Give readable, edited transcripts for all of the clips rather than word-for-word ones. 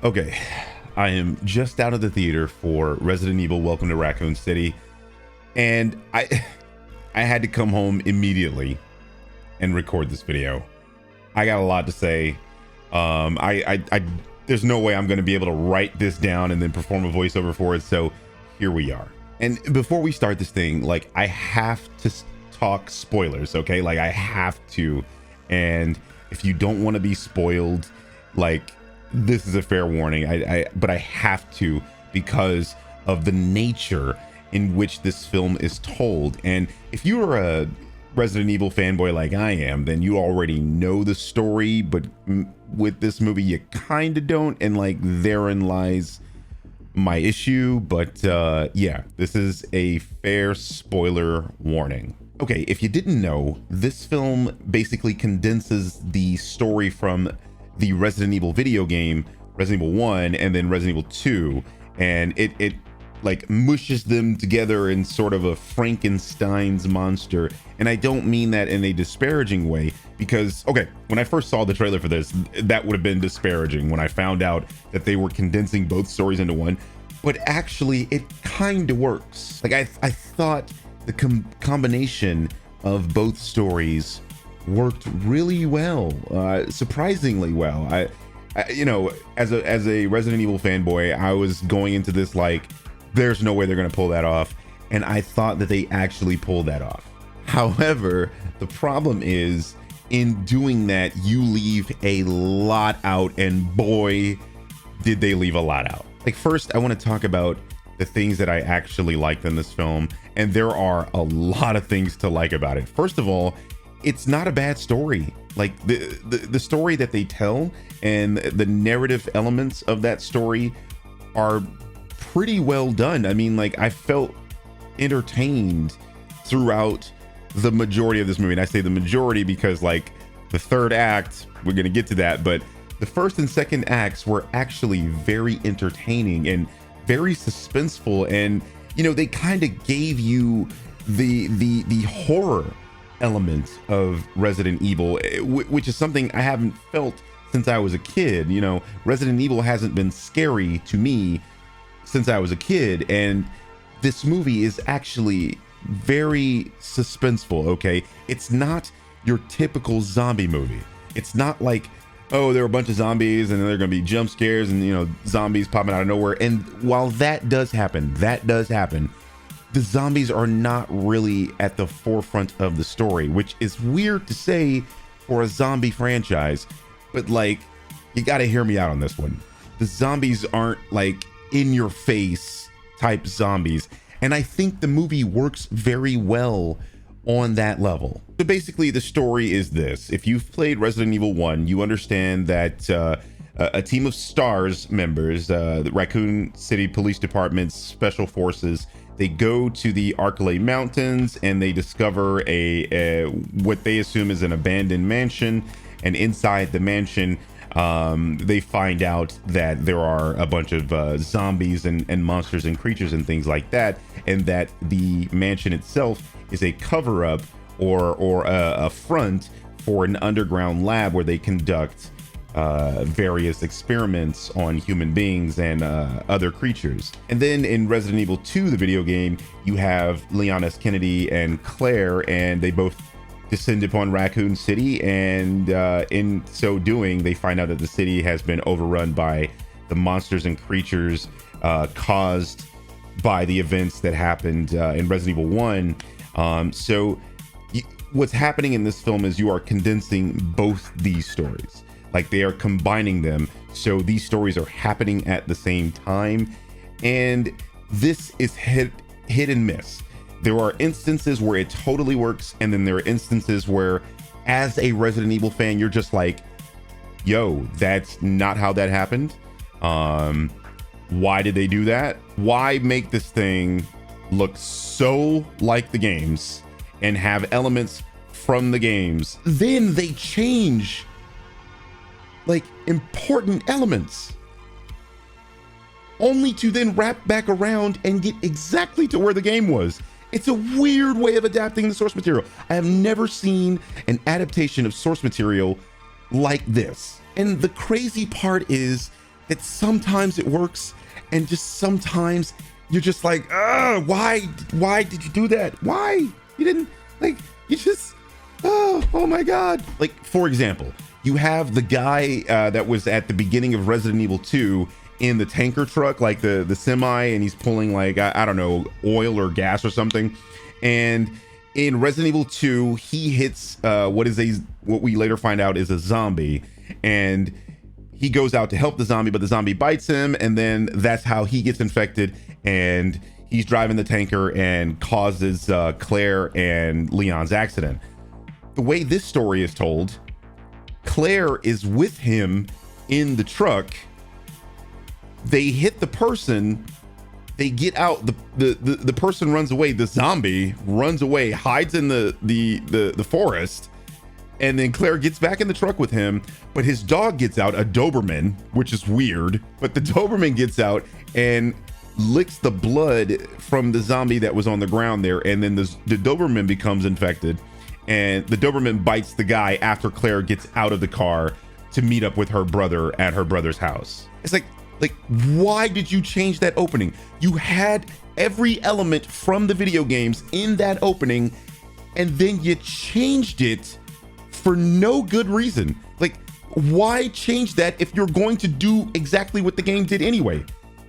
Okay, I am just out of the theater for Resident Evil Welcome to Raccoon City, and I had to come home immediately and record this video. I got a lot to say. There's no way I'm going to be able to write this down and then perform a voiceover for it, so here we are. And before we start this thing, like, I have to talk spoilers, okay? Like, I have to. And if you don't want to be spoiled, like, this is a fair warning. But I have to, because of the nature in which this film is told. And if you are a Resident Evil fanboy like I am, then you already know the story, but with this movie you kind of don't, and like therein lies my issue. But yeah, this is a fair spoiler warning. Okay, if you didn't know, this film basically condenses the story from the Resident Evil video game, Resident Evil 1, and then Resident Evil 2, and it like mushes them together in sort of a Frankenstein's monster. And I don't mean that in a disparaging way, because, okay, when I first saw the trailer for this, that would have been disparaging when I found out that they were condensing both stories into one. But actually, it kind of works. Like, I thought the combination of both stories worked really well, surprisingly well. I you know, as a Resident Evil fanboy, I was going into this like, there's no way they're gonna pull that off, and I thought that they actually pulled that off. However, the problem is, in doing that, you leave a lot out, and boy, did they leave a lot out. Like, first, I want to talk about the things that I actually liked in this film, and there are a lot of things to like about it. First of all, it's not a bad story. Like, the story that they tell and the narrative elements of that story are pretty well done. I mean, like, I felt entertained throughout the majority of this movie. And I say the majority because, like, the third act, we're gonna get to that, but the first and second acts were actually very entertaining and very suspenseful. And, you know, they kind of gave you the horror element of Resident Evil, which is something I haven't felt since I was a kid. You know, Resident Evil hasn't been scary to me since I was a kid, and this movie is actually very suspenseful. Okay, it's not your typical zombie movie. It's not like, oh, there are a bunch of zombies and there are gonna be jump scares and, you know, zombies popping out of nowhere. And while that does happen, the zombies are not really at the forefront of the story, which is weird to say for a zombie franchise, but, like, you gotta hear me out on this one. The zombies aren't like in your face type zombies, and I think the movie works very well on that level. So basically, the story is this: if you've played Resident Evil 1, you understand that a team of STARS members, the Raccoon City Police Department's Special Forces, they go to the Arcalay Mountains and they discover a what they assume is an abandoned mansion. And inside the mansion, they find out that there are a bunch of zombies and monsters and creatures and things like that, and that the mansion itself is a cover-up or a front for an underground lab where they conduct various experiments on human beings and other creatures. And then in Resident Evil 2, the video game, you have Leon S. Kennedy and Claire, and they both descend upon Raccoon City, and in so doing, they find out that the city has been overrun by the monsters and creatures caused by the events that happened in Resident Evil 1. So what's happening in this film is you are condensing both these stories. Like, they are combining them, so these stories are happening at the same time, and this is hit and miss. There are instances where it totally works, and then there are instances where, as a Resident Evil fan, you're just like, yo, that's not how that happened. Why did they do that? Why make this thing look so like the games and have elements from the games? Then they change, like, important elements, only to then wrap back around and get exactly to where the game was. It's a weird way of adapting the source material. I have never seen an adaptation of source material like this. And the crazy part is that sometimes it works and just sometimes you're just like, why did you do that? Why? You didn't, like, you just, oh my God. Like, for example, you have the guy that was at the beginning of Resident Evil 2 in the tanker truck, like the semi, and he's pulling like, I don't know, oil or gas or something. And in Resident Evil 2, he hits what we later find out is a zombie, and he goes out to help the zombie, but the zombie bites him, and then that's how he gets infected, and he's driving the tanker and causes Claire and Leon's accident. The way this story is told, Claire is with him in the truck. They hit the person, they get out, the person runs away, the zombie runs away, hides in the forest, and then Claire gets back in the truck with him, but his dog gets out, a Doberman, which is weird, but the Doberman gets out and licks the blood from the zombie that was on the ground there, and then the Doberman becomes infected, and the Doberman bites the guy after Claire gets out of the car to meet up with her brother at her brother's house. It's like, why did you change that opening? You had every element from the video games in that opening, and then you changed it for no good reason. Like, why change that if you're going to do exactly what the game did anyway?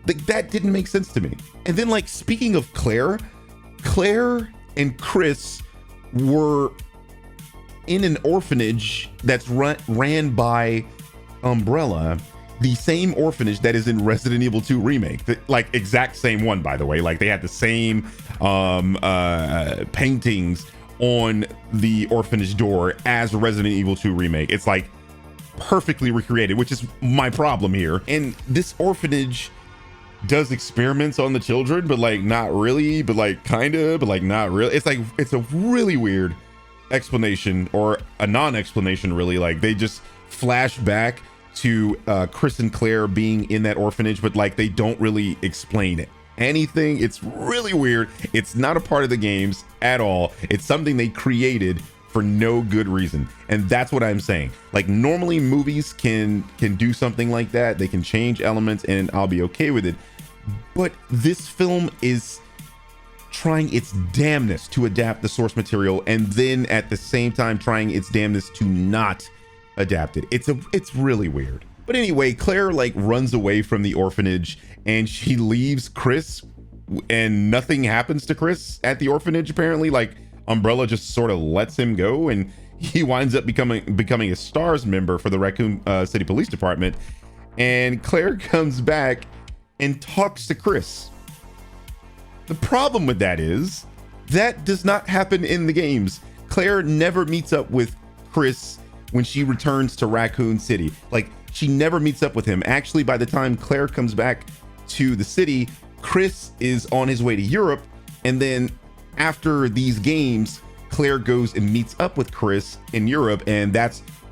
Like, that didn't make sense to me. And then, like, speaking of Claire and Chris were in an orphanage that's ran by Umbrella, the same orphanage that is in Resident Evil 2 Remake, like exact same one, by the way. Like, they had the same paintings on the orphanage door as Resident Evil 2 Remake. It's like perfectly recreated, which is my problem here. And this orphanage does experiments on the children, but like not really, but like kind of, but like not really. It's like, it's a really weird explanation, or a non-explanation really. Like, they just flash back to Chris and Claire being in that orphanage, but like they don't really explain anything. It's really weird. It's not a part of the games at all. It's something they created for no good reason, and that's what I'm saying. Like, normally movies can do something like that. They can change elements and I'll be okay with it, but this film is trying its damnness to adapt the source material, and then at the same time trying its damnness to not adapt it. It's really weird. But anyway, Claire like runs away from the orphanage and she leaves Chris, and nothing happens to Chris at the orphanage apparently. Like, Umbrella just sort of lets him go, and he winds up becoming a STARS member for the Raccoon City Police Department. And Claire comes back and talks to Chris. The problem with that is that does not happen in the games. Claire never meets up with Chris when she returns to Raccoon City. Like, she never meets up with him. Actually, by the time Claire comes back to the city, Chris is on his way to Europe. And then after these games, Claire goes and meets up with Chris in Europe. And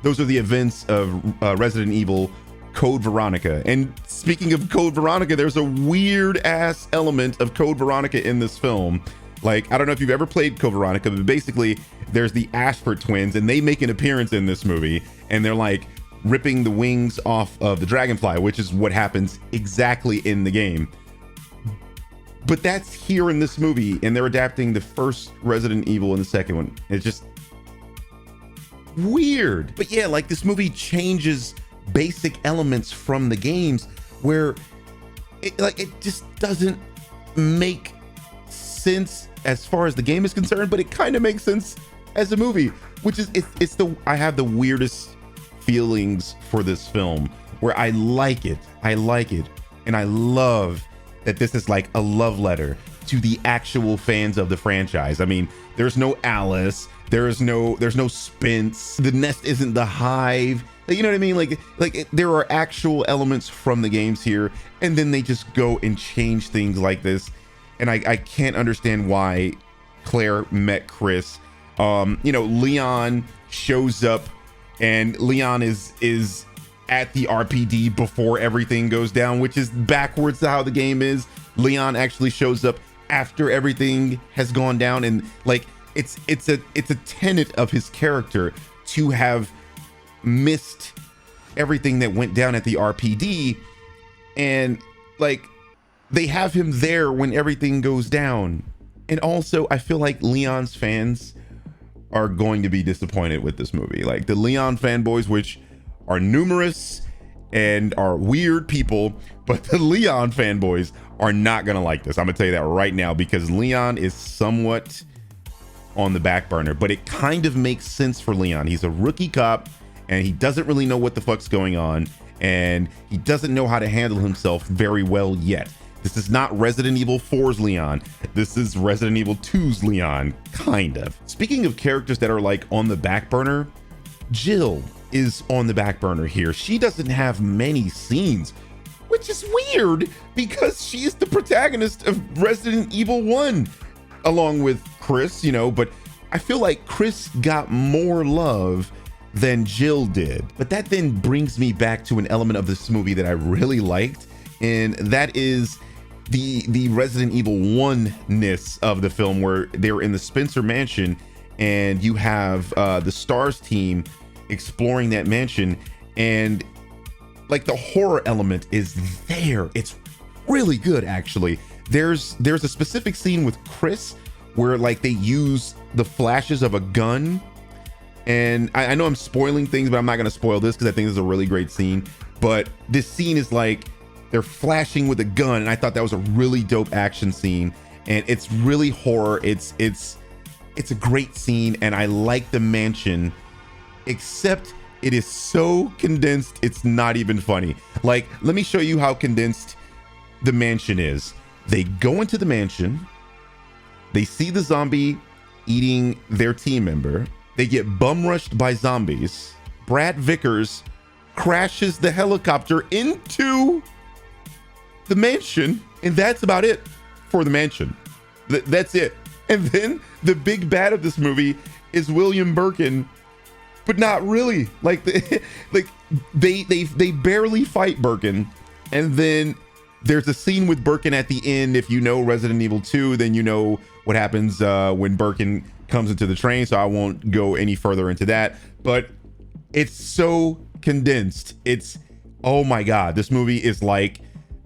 those are the events of Resident Evil Code Veronica. And speaking of Code Veronica, there's a weird ass element of Code Veronica in this film. Like, I don't know if you've ever played Code Veronica, but basically there's the Ashford twins, and they make an appearance in this movie, and they're like ripping the wings off of the dragonfly, which is what happens exactly in the game. But that's here in this movie, and they're adapting the first Resident Evil and the second one. It's just weird. But yeah, like, this movie changes basic elements from the games where it just doesn't make sense as far as the game is concerned, but it kind of makes sense as a movie, which is I have the weirdest feelings for this film, where I like it, and I love that this is like a love letter to the actual fans of the franchise. I mean, there's no Alice, there's no Spence, the nest isn't the hive. You know what I mean? Like there are actual elements from the games here, and then they just go and change things like this. And I can't understand why Claire met Chris. Leon shows up, and Leon is at the RPD before everything goes down, which is backwards to how the game is. Leon actually shows up after everything has gone down, and like it's a tenet of his character to have missed everything that went down at the RPD and like they have him there when everything goes down. And also I feel like Leon's fans are going to be disappointed with this movie. Like the Leon fanboys, which are numerous and are weird people, but the Leon fanboys are not gonna like this. I'm gonna tell you that right now, because Leon is somewhat on the back burner, but it kind of makes sense for Leon. He's a rookie cop and he doesn't really know what the fuck's going on, and he doesn't know how to handle himself very well yet. This is not Resident Evil 4's Leon. This is Resident Evil 2's Leon, kind of. Speaking of characters that are like on the back burner, Jill is on the back burner here. She doesn't have many scenes, which is weird because she is the protagonist of Resident Evil 1, along with Chris, you know, but I feel like Chris got more love than Jill did. But that then brings me back to an element of this movie that I really liked, and that is the Resident Evil 1-ness of the film, where they're in the Spencer mansion and you have the STARS team exploring that mansion, and like the horror element is there. It's really good, actually. There's a specific scene with Chris where like they use the flashes of a gun, and I know I'm spoiling things, but I'm not gonna spoil this because I think this is a really great scene. But this scene is like they're flashing with a gun, and I thought that was a really dope action scene, and it's really horror. It's a great scene, and I like the mansion, except it is so condensed it's not even funny. Like, let me show you how condensed the mansion is. They go into the mansion, they see the zombie eating their team member, they get bum rushed by zombies. Brad Vickers crashes the helicopter into the mansion, and that's about it for the mansion. That's it. And then the big bad of this movie is William Birkin, but not really. Like they barely fight Birkin, and then there's a scene with Birkin at the end. If you know Resident Evil 2, then you know what happens when Birkin comes into the train, so I won't go any further into that. But it's so condensed. It's, oh my god, this movie is like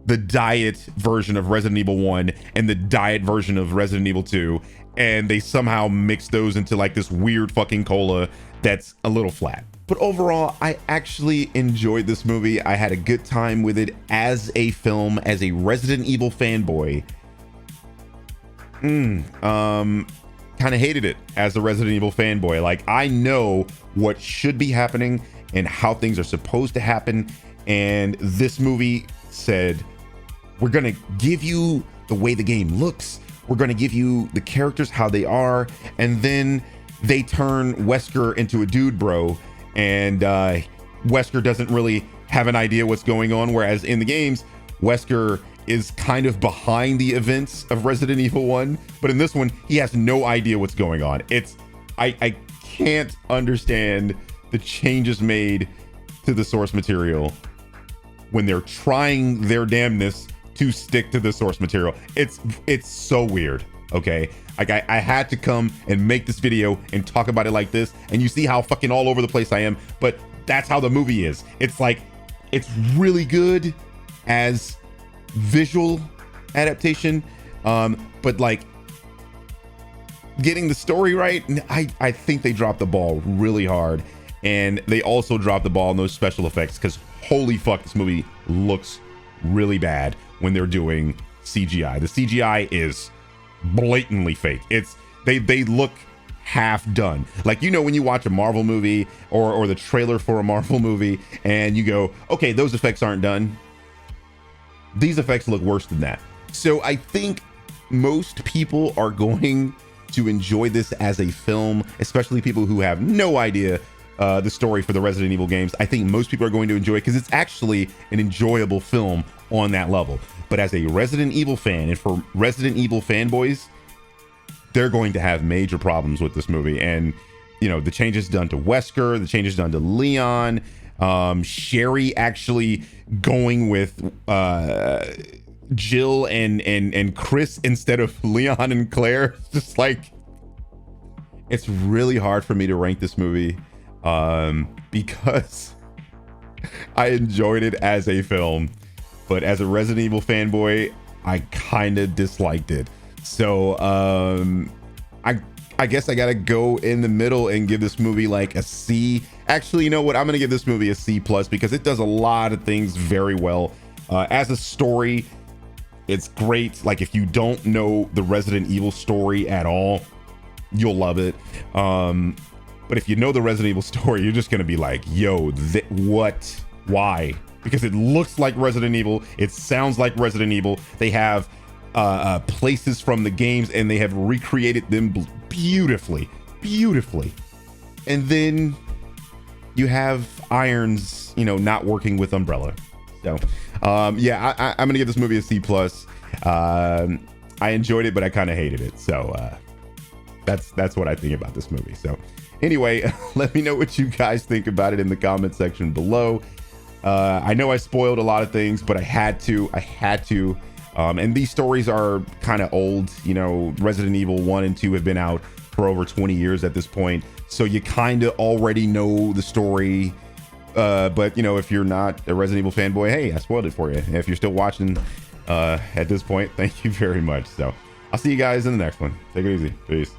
the diet version of Resident Evil 1 and the diet version of Resident Evil 2, and they somehow mix those into like this weird fucking cola that's a little flat. But overall, I actually enjoyed this movie. I had a good time with it as a film, as a Resident Evil fanboy. Kind of hated it as a Resident Evil fanboy. Like, I know what should be happening and how things are supposed to happen, and this movie said, we're gonna give you the way the game looks, we're gonna give you the characters how they are, and then they turn Wesker into a dude bro, and Wesker doesn't really have an idea what's going on, whereas in the games Wesker is kind of behind the events of Resident Evil 1, but in this one he has no idea what's going on. I can't understand the changes made to the source material when they're trying their damnness to stick to the source material. It's so weird. Okay, like I had to come and make this video and talk about it like this, and you see how fucking all over the place I am, but that's how the movie is. It's like, it's really good as visual adaptation, but like getting the story right, I think they dropped the ball really hard, and they also dropped the ball on those special effects, because holy fuck, this movie looks really bad when they're doing CGI. The CGI is blatantly fake. They look half done. Like, you know, when you watch a Marvel movie or the trailer for a Marvel movie and you go, okay, those effects aren't done. These effects look worse than that. So I think most people are going to enjoy this as a film, especially people who have no idea the story for the Resident Evil games. I think most people are going to enjoy it because it's actually an enjoyable film on that level. But as a Resident Evil fan, and for Resident Evil fanboys, they're going to have major problems with this movie. And, you know, the changes done to Wesker, the changes done to Leon, Sherry actually going with Jill and Chris instead of Leon and Claire. Just like, it's really hard for me to rank this movie because I enjoyed it as a film, but as a Resident Evil fanboy, I kind of disliked it. So I guess I gotta go in the middle and give this movie like a C. Actually, you know what? I'm gonna give this movie a C+ because it does a lot of things very well. As a story, it's great. Like, if you don't know the Resident Evil story at all, you'll love it. But if you know the Resident Evil story, you're just gonna be like, yo, what? Why? Because it looks like Resident Evil, it sounds like Resident Evil. They have places from the games, and they have recreated them beautifully. And then you have Irons, you know, not working with Umbrella. So yeah, I'm gonna give this movie a C+. I enjoyed it, but I kind of hated it. So that's what I think about this movie. So anyway, let me know what you guys think about it in the comment section below. I know I spoiled a lot of things, but I had to. And these stories are kind of old. You know, Resident Evil 1 and 2 have been out for over 20 years at this point. So you kind of already know the story. But, you know, if you're not a Resident Evil fanboy, hey, I spoiled it for you. If you're still watching at this point, thank you very much. So I'll see you guys in the next one. Take it easy. Peace.